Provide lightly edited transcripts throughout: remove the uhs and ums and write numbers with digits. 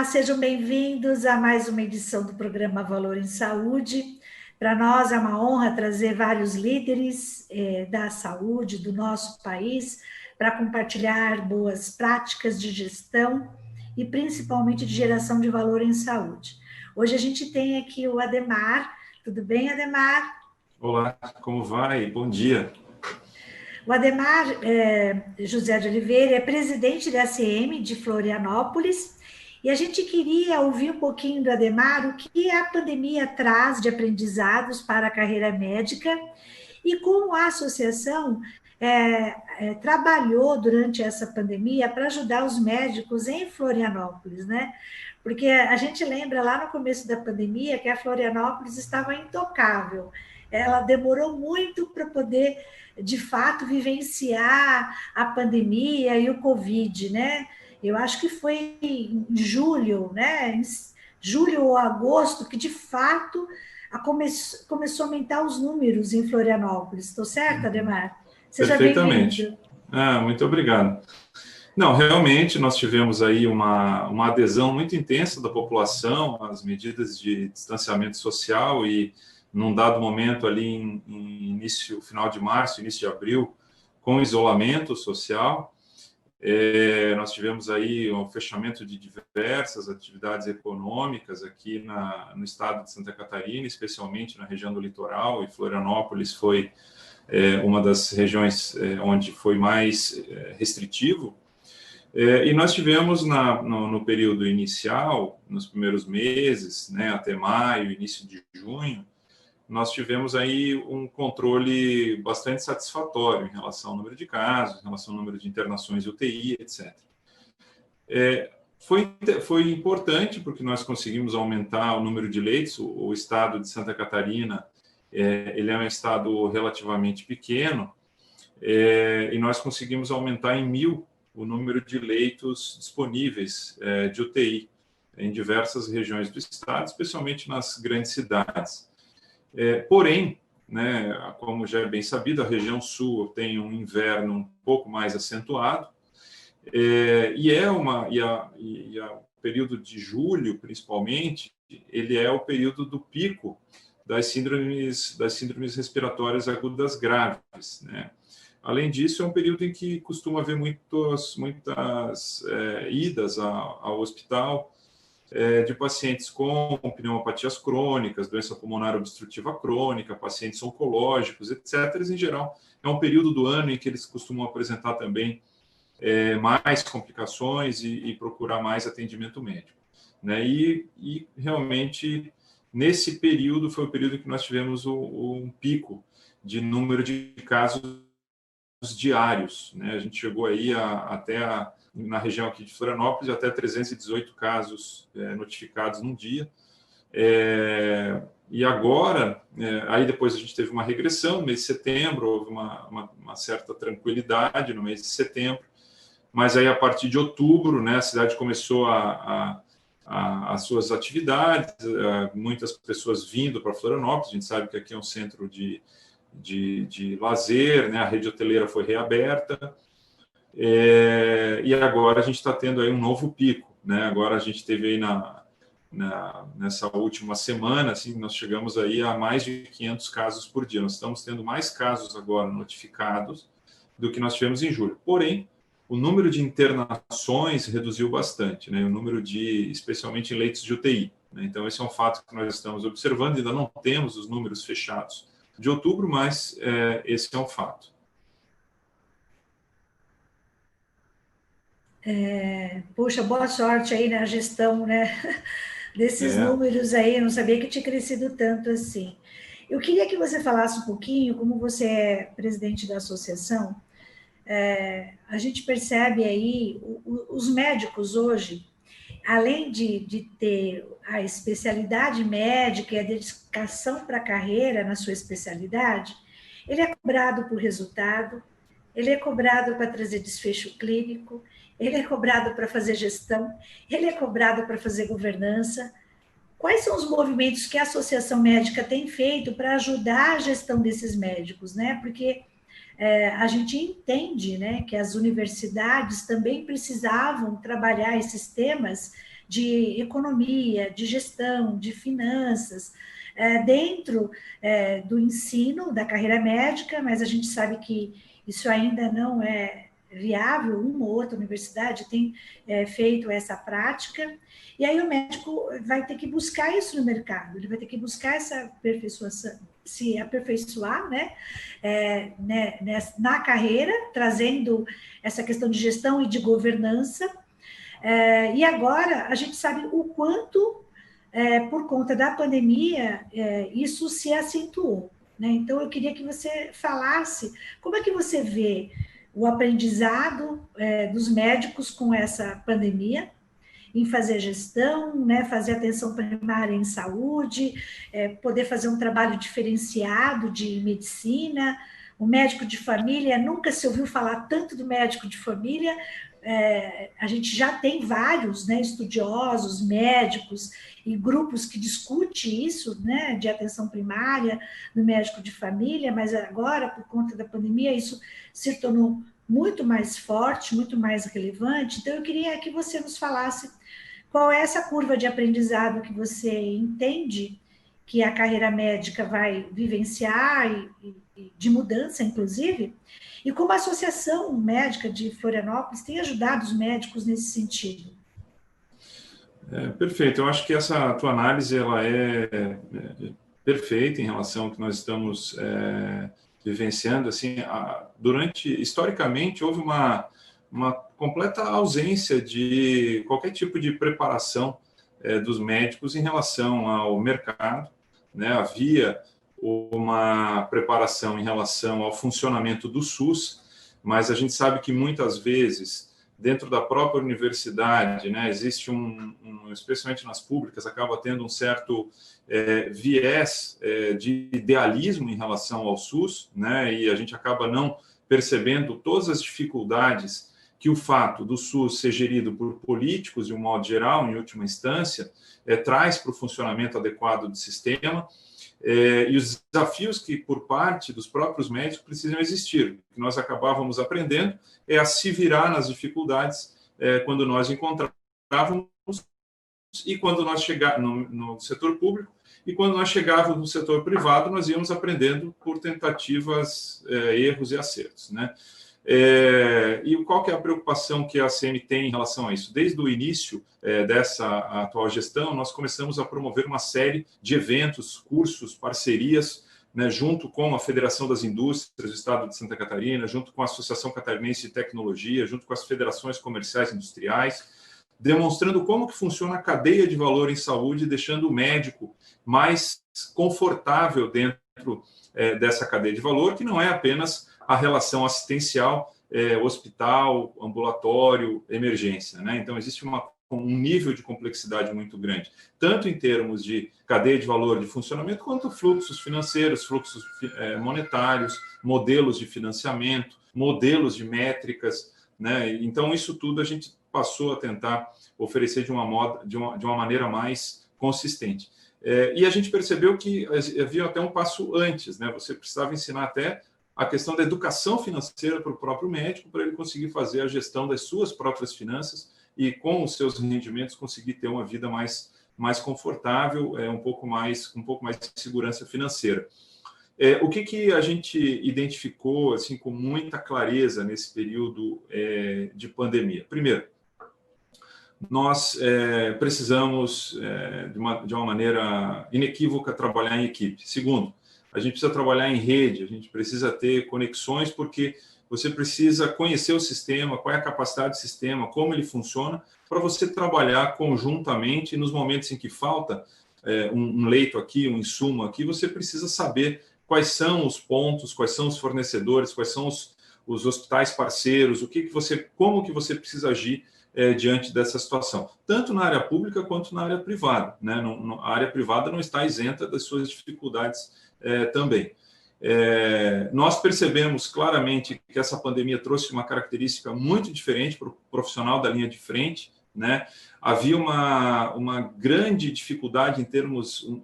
sejam bem-vindos a mais uma edição do programa Valor em Saúde. Para nós é uma honra trazer vários líderes da saúde do nosso país para compartilhar boas práticas de gestão e principalmente de geração de valor em saúde. Hoje a gente tem aqui o Ademar. Tudo bem, Ademar? Olá, como vai? Bom dia. O Ademar José de Oliveira é presidente da ACM de Florianópolis e a gente queria ouvir um pouquinho do Ademar o que a pandemia traz de aprendizados para a carreira médica e como a associação trabalhou durante essa pandemia para ajudar os médicos em Florianópolis, né? Porque a gente lembra lá no começo da pandemia que a Florianópolis estava intocável. Ela demorou muito para poder, de fato, vivenciar a pandemia e o Covid, né? Eu acho que foi em julho, né? Em julho ou agosto, que de fato começou a aumentar os números em Florianópolis. Estou certa, Ademar? Seja Perfeitamente. bem-vindo. Muito obrigado. Não, realmente nós tivemos aí uma adesão muito intensa da população às medidas de distanciamento social e num dado momento ali em final de março, início de abril, com isolamento social, nós tivemos aí um fechamento de diversas atividades econômicas aqui no estado de Santa Catarina, especialmente na região do litoral, e Florianópolis foi uma das regiões onde foi mais restritivo. E nós tivemos no período inicial, nos primeiros meses, né, até maio, início de junho, nós tivemos aí um controle bastante satisfatório em relação ao número de casos, em relação ao número de internações UTI, etc. Foi importante porque nós conseguimos aumentar o número de leitos. O estado de Santa Catarina, ele é um estado relativamente pequeno, e nós conseguimos aumentar em 1.000 o número de leitos disponíveis de UTI em diversas regiões do estado, especialmente nas grandes cidades. Porém, né, como já é bem sabido, a região sul tem um inverno um pouco mais acentuado, o período de julho, principalmente, ele é o período do pico das síndromes respiratórias agudas graves, né? Além disso, é um período em que costuma haver muitas idas ao hospital de pacientes com pneumopatias crônicas, doença pulmonar obstrutiva crônica, pacientes oncológicos, etc. Em geral, é um período do ano em que eles costumam apresentar também mais complicações e procurar mais atendimento médico, né? E realmente, nesse período, foi o período que nós tivemos um pico de número de casos diários, né? A gente chegou aí na região aqui de Florianópolis, até 318 casos notificados num dia. E agora, aí depois a gente teve uma regressão no mês de setembro, houve uma certa tranquilidade no mês de setembro, mas aí a partir de outubro, né, a cidade começou as suas atividades, muitas pessoas vindo para Florianópolis. A gente sabe que aqui é um centro de lazer, né? A rede hoteleira foi reaberta, e agora a gente está tendo aí um novo pico, né? Agora a gente teve aí nessa última semana, assim, nós chegamos aí a mais de 500 casos por dia. Nós estamos tendo mais casos agora notificados do que nós tivemos em julho. Porém, o número de internações reduziu bastante, né? O número especialmente em leitos de UTI, né? Então, esse é um fato que nós estamos observando. Ainda não temos os números fechados de outubro, mas esse é um fato. Puxa, boa sorte aí na gestão, né? Desses números aí. Eu não sabia que tinha crescido tanto assim. Eu queria que você falasse um pouquinho, como você é presidente da associação, a gente percebe aí os médicos hoje, além de ter a especialidade médica e a dedicação para a carreira na sua especialidade, ele é cobrado por resultado, ele é cobrado para trazer desfecho clínico, ele é cobrado para fazer gestão, ele é cobrado para fazer governança. Quais são os movimentos que a Associação Médica tem feito para ajudar a gestão desses médicos, né? Porque a gente entende, né, que as universidades também precisavam trabalhar esses temas de economia, de gestão, de finanças, dentro do ensino, da carreira médica, mas a gente sabe que isso ainda não é viável, uma ou outra universidade tem feito essa prática, e aí o médico vai ter que buscar isso no mercado, ele vai ter que buscar essa aperfeiçoação, se aperfeiçoar, na carreira, trazendo essa questão de gestão e de governança. E agora a gente sabe o quanto, por conta da pandemia, isso se acentuou, né? Então, eu queria que você falasse como é que você vê o aprendizado dos médicos com essa pandemia, em fazer gestão, né, fazer atenção primária em saúde, poder fazer um trabalho diferenciado de medicina. O médico de família, nunca se ouviu falar tanto do médico de família, a gente já tem vários, né, estudiosos, médicos e grupos que discutem isso, né, de atenção primária no médico de família, mas agora, por conta da pandemia, isso se tornou muito mais forte, muito mais relevante. Então, eu queria que você nos falasse qual é essa curva de aprendizado que você entende que a carreira médica vai vivenciar, e de mudança, inclusive, e como a Associação Médica de Florianópolis tem ajudado os médicos nesse sentido. Perfeito. Eu acho que essa tua análise ela é perfeita em relação ao que nós estamos vivenciando. Assim, historicamente, houve uma completa ausência de qualquer tipo de preparação dos médicos em relação ao mercado, né? Havia uma preparação em relação ao funcionamento do SUS, mas a gente sabe que muitas vezes dentro da própria universidade, né, existe especialmente nas públicas, acaba tendo um certo viés de idealismo em relação ao SUS, né, e a gente acaba não percebendo todas as dificuldades que o fato do SUS ser gerido por políticos, de um modo geral, em última instância, traz para o funcionamento adequado do sistema, e os desafios que, por parte dos próprios médicos, precisam existir. O que nós acabávamos aprendendo é a se virar nas dificuldades quando nós encontrávamos e quando nós chegávamos no setor público, e quando nós chegávamos no setor privado, nós íamos aprendendo por tentativas, erros e acertos, né? E qual que é a preocupação que a ACM tem em relação a isso? Desde o início dessa atual gestão, nós começamos a promover uma série de eventos, cursos, parcerias, né, junto com a Federação das Indústrias do Estado de Santa Catarina, junto com a Associação Catarinense de Tecnologia, junto com as federações comerciais e industriais, demonstrando como que funciona a cadeia de valor em saúde, deixando o médico mais confortável dentro dessa cadeia de valor, que não é apenas a relação assistencial, hospital, ambulatório, emergência, né? Então, existe um nível de complexidade muito grande, tanto em termos de cadeia de valor de funcionamento, quanto fluxos financeiros, fluxos monetários, modelos de financiamento, modelos de métricas, né? Então, isso tudo a gente passou a tentar oferecer de uma maneira mais consistente. E a gente percebeu que havia até um passo antes, né? Você precisava ensinar até a questão da educação financeira para o próprio médico, para ele conseguir fazer a gestão das suas próprias finanças e, com os seus rendimentos, conseguir ter uma vida mais confortável, um pouco mais de segurança financeira. O que a gente identificou assim, com muita clareza nesse período de pandemia? Primeiro, nós precisamos, de uma maneira inequívoca, trabalhar em equipe. Segundo, a gente precisa trabalhar em rede, a gente precisa ter conexões, porque você precisa conhecer o sistema, qual é a capacidade do sistema, como ele funciona, para você trabalhar conjuntamente. Nos momentos em que falta um leito aqui, um insumo aqui, você precisa saber quais são os pontos, quais são os fornecedores, quais são os hospitais parceiros, como que você precisa agir diante dessa situação, tanto na área pública quanto na área privada, né? A área privada não está isenta das suas dificuldades também. Nós percebemos claramente que essa pandemia trouxe uma característica muito diferente para o profissional da linha de frente, né? Havia uma grande dificuldade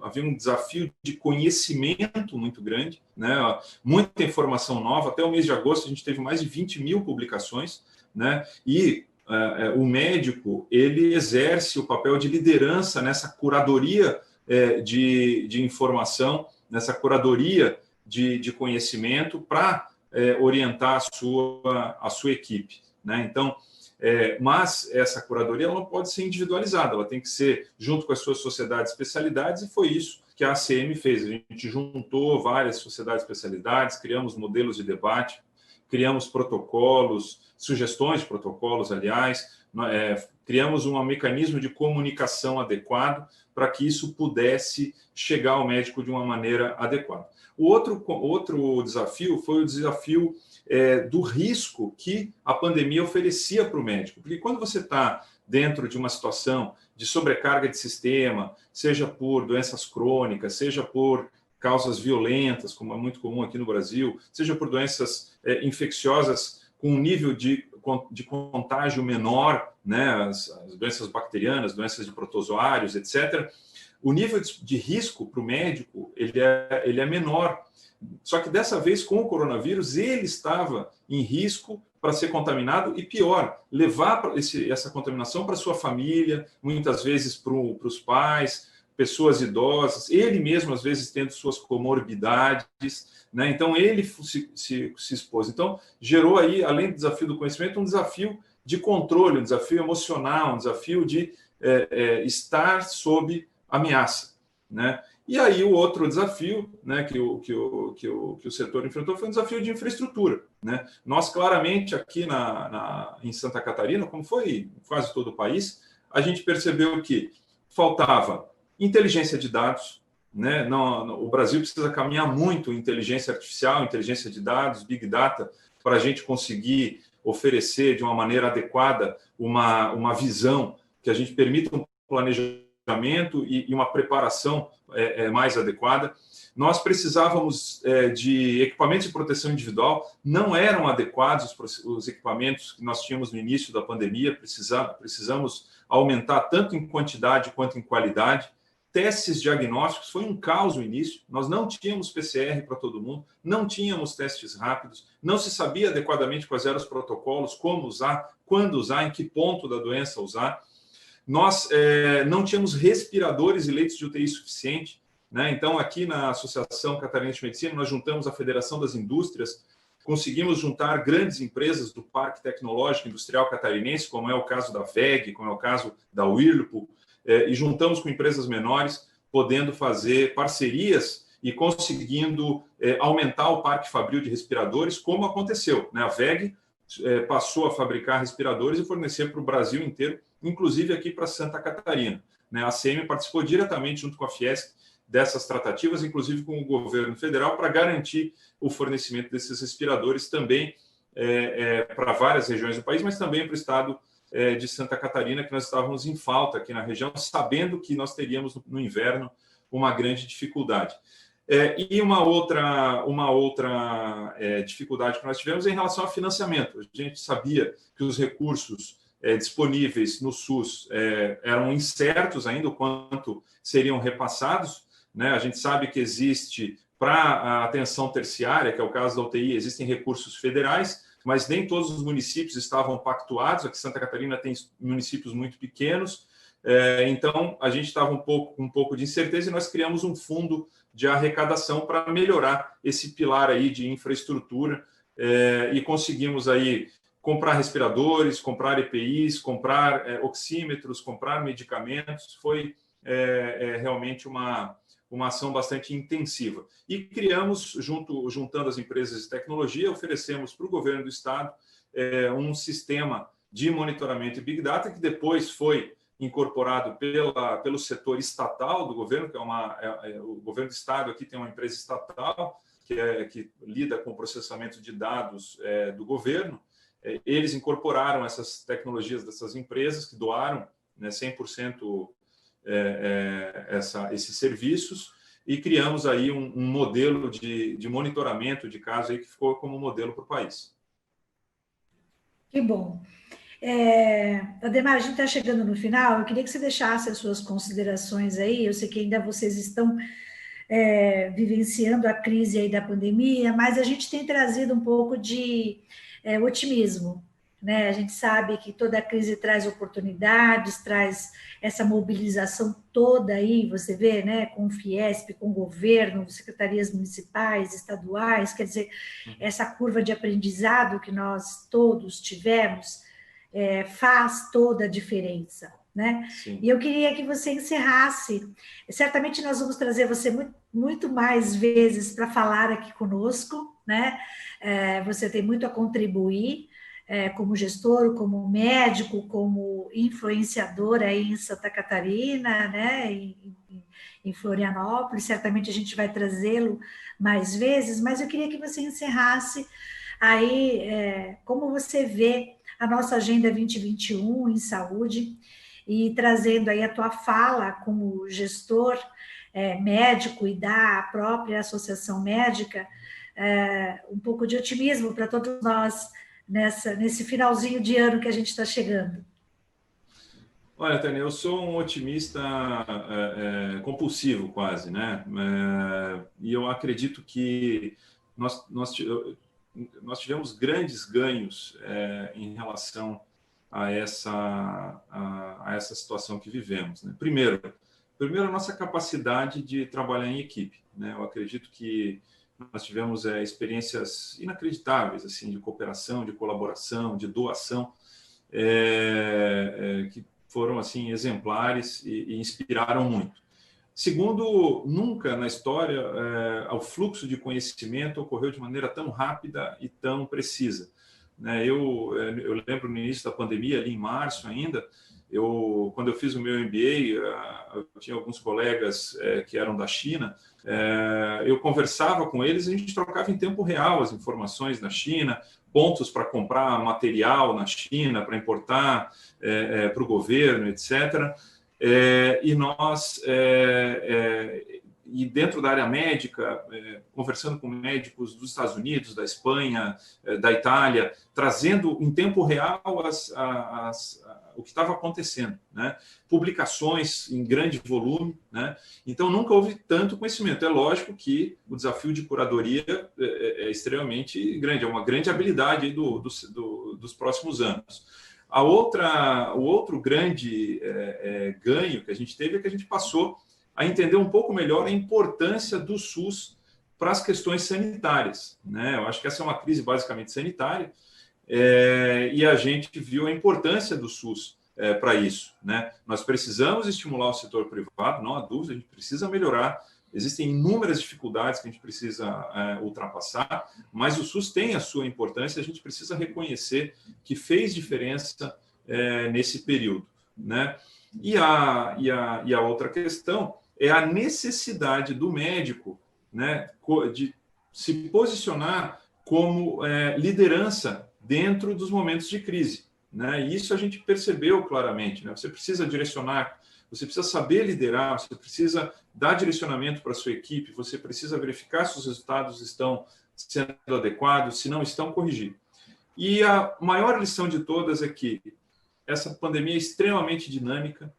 havia um desafio de conhecimento muito grande, né? Muita informação nova. Até o mês de agosto a gente teve mais de 20 mil publicações, né? E o médico ele exerce o papel de liderança nessa curadoria de informação, nessa curadoria de conhecimento para orientar a sua equipe, né? Então, mas essa curadoria ela não pode ser individualizada, ela tem que ser junto com as suas sociedades de especialidades, e foi isso que a ACM fez. A gente juntou várias sociedades de especialidades, criamos modelos de debate, criamos protocolos, sugestões de protocolos, aliás, criamos um mecanismo de comunicação adequado para que isso pudesse chegar ao médico de uma maneira adequada. O outro desafio foi o desafio do risco que a pandemia oferecia para o médico, porque quando você está dentro de uma situação de sobrecarga de sistema, seja por doenças crônicas, seja por causas violentas, como é muito comum aqui no Brasil, seja por doenças infecciosas com um nível de contágio menor, né, as doenças bacterianas, doenças de protozoários, etc., o nível de risco para o médico ele é menor. Só que dessa vez, com o coronavírus, ele estava em risco para ser contaminado e, pior, levar essa contaminação para sua família, muitas vezes para os pais, pessoas idosas, ele mesmo, às vezes, tendo suas comorbidades, né? Então, ele se expôs. Então, gerou aí, além do desafio do conhecimento, um desafio de controle, um desafio emocional, um desafio de estar sob ameaça, né? E aí o outro desafio, né, que o setor enfrentou foi um desafio de infraestrutura, né? Nós, claramente, aqui em Santa Catarina, como foi em quase todo o país, a gente percebeu que faltava inteligência de dados, né? O Brasil precisa caminhar muito em inteligência artificial, inteligência de dados, Big Data, para a gente conseguir oferecer de uma maneira adequada uma visão que a gente permita um planejamento e uma preparação mais adequada. Nós precisávamos de equipamentos de proteção individual, não eram adequados os equipamentos que nós tínhamos no início da pandemia, precisamos aumentar tanto em quantidade quanto em qualidade. Testes diagnósticos, foi um caos no início, nós não tínhamos PCR para todo mundo, não tínhamos testes rápidos, não se sabia adequadamente quais eram os protocolos, como usar, quando usar, em que ponto da doença usar. Nós não tínhamos respiradores e leitos de UTI suficiente, né? Então, aqui na Associação Catarinense de Medicina, nós juntamos a Federação das Indústrias, conseguimos juntar grandes empresas do Parque Tecnológico Industrial Catarinense, como é o caso da VEG, como é o caso da Whirlpool, e juntamos com empresas menores, podendo fazer parcerias e conseguindo aumentar o parque fabril de respiradores, como aconteceu, né? A VEG passou a fabricar respiradores e fornecer para o Brasil inteiro, inclusive aqui para Santa Catarina, né? A ACM participou diretamente, junto com a Fiesc, dessas tratativas, inclusive com o governo federal, para garantir o fornecimento desses respiradores também para várias regiões do país, mas também para o estado de Santa Catarina, que nós estávamos em falta aqui na região, sabendo que nós teríamos no inverno uma grande dificuldade. E uma outra dificuldade que nós tivemos é em relação ao financiamento. A gente sabia que os recursos disponíveis no SUS eram incertos ainda o quanto seriam repassados, né? A gente sabe que existe, para a atenção terciária, que é o caso da UTI, existem recursos federais, mas nem todos os municípios estavam pactuados. Aqui Santa Catarina tem municípios muito pequenos, então a gente estava com um pouco de incerteza e nós criamos um fundo de arrecadação para melhorar esse pilar aí de infraestrutura, e conseguimos aí comprar respiradores, comprar EPIs, comprar oxímetros, comprar medicamentos. Foi realmente uma ação bastante intensiva. E criamos, juntando as empresas de tecnologia, oferecemos para o governo do estado um sistema de monitoramento e Big Data, que depois foi incorporado pelo setor estatal do governo, que o governo do estado aqui tem uma empresa estatal que lida com o processamento de dados do governo. Eles incorporaram essas tecnologias dessas empresas que doaram, né, 100% esses serviços, e criamos aí um modelo de monitoramento de casos aí que ficou como modelo para o país. Que bom. Ademar, a gente está chegando no final, eu queria que você deixasse as suas considerações aí. Eu sei que ainda vocês estão vivenciando a crise aí da pandemia, mas a gente tem trazido um pouco de otimismo né? A gente sabe que toda crise traz oportunidades, traz essa mobilização toda aí, você vê, né? Com o Fiesp, com o governo, secretarias municipais, estaduais, quer dizer, essa curva de aprendizado que nós todos tivemos faz toda a diferença, né? Sim. E eu queria que você encerrasse. Certamente nós vamos trazer você muito mais vezes para falar aqui conosco, né? Você tem muito a contribuir como gestor, como médico, como influenciador aí em Santa Catarina, né? Em Florianópolis. Certamente a gente vai trazê-lo mais vezes, mas eu queria que você encerrasse aí como você vê a nossa Agenda 2021 em saúde, e trazendo aí a tua fala como gestor médico e da própria Associação Médica, um pouco de otimismo para todos nós nesse finalzinho de ano que a gente está chegando. Olha, Tânia, eu sou um otimista compulsivo quase, né? E eu acredito que nós tivemos grandes ganhos em relação a essa situação que vivemos, né? Primeiro, a nossa capacidade de trabalhar em equipe, né? Eu acredito que nós tivemos experiências inacreditáveis assim de cooperação, de colaboração, de doação, que foram assim exemplares e inspiraram muito. Segundo, nunca na história o fluxo de conhecimento ocorreu de maneira tão rápida e tão precisa, né? Eu lembro no início da pandemia, ali em março ainda, quando eu fiz o meu MBA, eu tinha alguns colegas que eram da China, eu conversava com eles e a gente trocava em tempo real as informações da China, pontos para comprar material na China, para importar para o governo, etc. E nós, e dentro da área médica, conversando com médicos dos Estados Unidos, da Espanha, da Itália, trazendo em tempo real o que estava acontecendo, né? Publicações em grande volume, né? Então nunca houve tanto conhecimento. É lógico que o desafio de curadoria é extremamente grande, é uma grande habilidade aí dos próximos anos. O outro grande ganho que a gente teve é que a gente passou a entender um pouco melhor a importância do SUS para as questões sanitárias, né? Eu acho que essa é uma crise basicamente sanitária, e a gente viu a importância do SUS para isso, né? Nós precisamos estimular o setor privado, não há dúvida, a gente precisa melhorar. Existem inúmeras dificuldades que a gente precisa ultrapassar, mas o SUS tem a sua importância, a gente precisa reconhecer que fez diferença nesse período, né? E a outra questão é a necessidade do médico, né, de se posicionar como liderança dentro dos momentos de crise, né? E isso a gente percebeu claramente, né? Você precisa direcionar, você precisa saber liderar, você precisa dar direcionamento para a sua equipe, você precisa verificar se os resultados estão sendo adequados, se não estão, corrigir. E a maior lição de todas é que essa pandemia é extremamente dinâmica,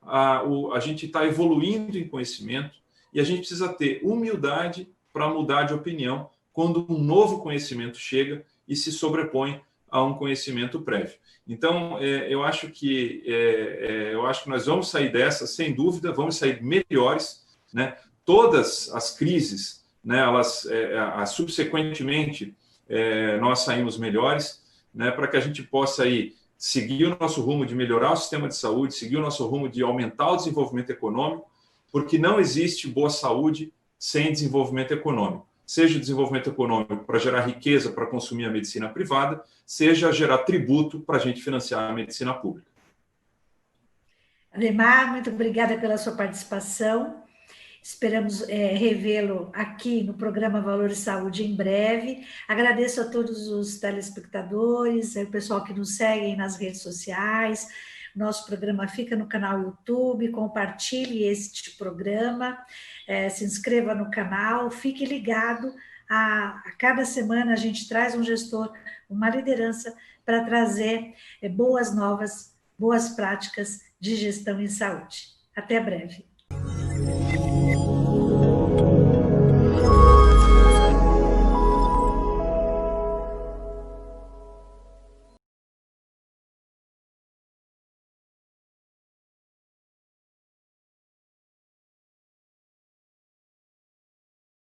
a gente está evoluindo em conhecimento e a gente precisa ter humildade para mudar de opinião quando um novo conhecimento chega e se sobrepõe a um conhecimento prévio. Então, eu acho que nós vamos sair dessa, sem dúvida, vamos sair melhores, né? Todas as crises, né, subsequentemente, nós saímos melhores, né, para que a gente possa aí seguir o nosso rumo de melhorar o sistema de saúde, seguir o nosso rumo de aumentar o desenvolvimento econômico, porque não existe boa saúde sem desenvolvimento econômico. Seja o desenvolvimento econômico para gerar riqueza para consumir a medicina privada, seja gerar tributo para a gente financiar a medicina pública. Ademar, muito obrigada pela sua participação. Esperamos revê-lo aqui no programa Valor e Saúde em breve. Agradeço a todos os telespectadores, o pessoal que nos segue nas redes sociais. Nosso programa fica no canal YouTube. Compartilhe este programa, se inscreva no canal, fique ligado. A cada semana a gente traz um gestor, uma liderança para trazer boas novas, boas práticas de gestão em saúde. Até breve.